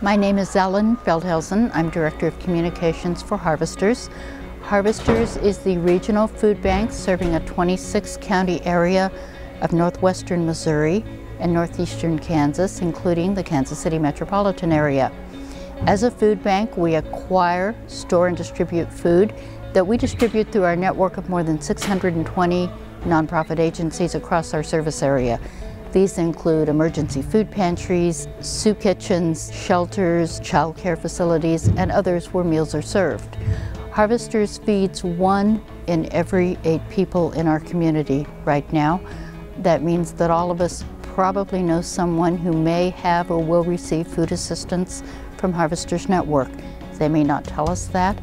My name is Ellen Feldhausen. I'm Director of Communications for Harvesters. Harvesters is the regional food bank serving a 26-county area of northwestern Missouri and northeastern Kansas, including the Kansas City metropolitan area. As a food bank, we acquire, store, and distribute food that we distribute through our network of more than 620 nonprofit agencies across our service area. These include emergency food pantries, soup kitchens, shelters, child care facilities, and others where meals are served. Harvesters feeds 1 in every 8 people in our community right now. That means that all of us probably know someone who may have or will receive food assistance from Harvesters Network. They may not tell us that,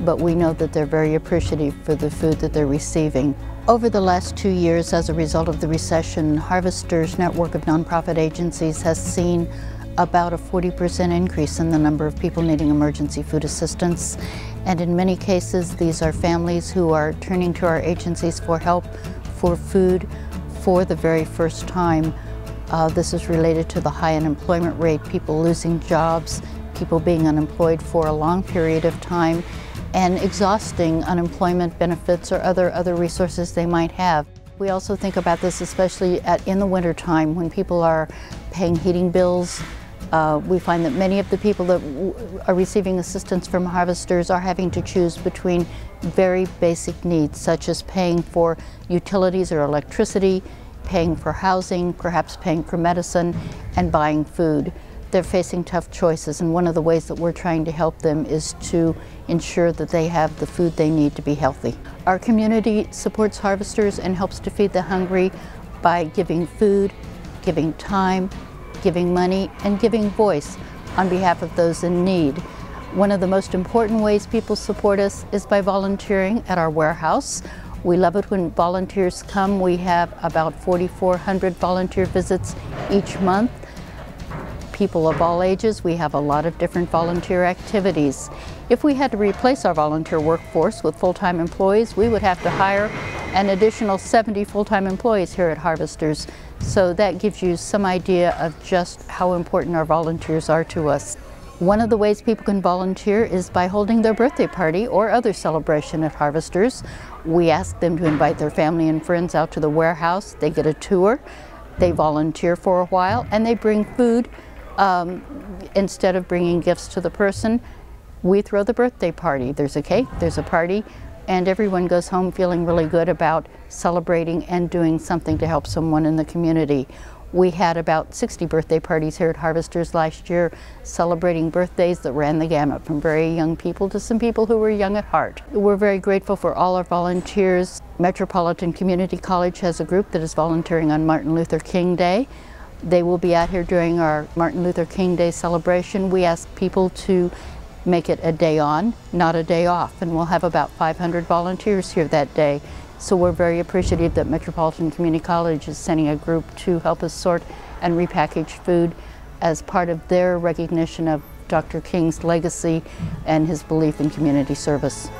but we know that they're very appreciative for the food that they're receiving. Over the last 2 years, as a result of the recession, Harvesters Network of nonprofit agencies has seen about a 40% increase in the number of people needing emergency food assistance. And in many cases, these are families who are turning to our agencies for help for food for the very first time. This is related to the high unemployment rate, people losing jobs, people being unemployed for a long period of time, and exhausting unemployment benefits or other resources they might have. We also think about this especially in the winter time when people are paying heating bills. We find that many of the people that are receiving assistance from Harvesters are having to choose between very basic needs, such as paying for utilities or electricity, paying for housing, perhaps paying for medicine, and buying food. They're facing tough choices, and one of the ways that we're trying to help them is to ensure that they have the food they need to be healthy. Our community supports Harvesters and helps to feed the hungry by giving food, giving time, giving money, and giving voice on behalf of those in need. One of the most important ways people support us is by volunteering at our warehouse. We love it when volunteers come. We have about 4,400 volunteer visits each month. People of all ages. We have a lot of different volunteer activities. If we had to replace our volunteer workforce with full-time employees, we would have to hire an additional 70 full-time employees here at Harvesters. So that gives you some idea of just how important our volunteers are to us. One of the ways people can volunteer is by holding their birthday party or other celebration at Harvesters. We ask them to invite their family and friends out to the warehouse. They get a tour, they volunteer for a while, and they bring food. Instead of bringing gifts to the person, we throw the birthday party. There's a cake, there's a party, and everyone goes home feeling really good about celebrating and doing something to help someone in the community. We had about 60 birthday parties here at Harvesters last year, celebrating birthdays that ran the gamut from very young people to some people who were young at heart. We're very grateful for all our volunteers. Metropolitan Community College has a group that is volunteering on Martin Luther King Day. They will be out here during our Martin Luther King Day celebration. We ask people to make it a day on, not a day off, and we'll have about 500 volunteers here that day. So we're very appreciative that Metropolitan Community College is sending a group to help us sort and repackage food as part of their recognition of Dr. King's legacy and his belief in community service.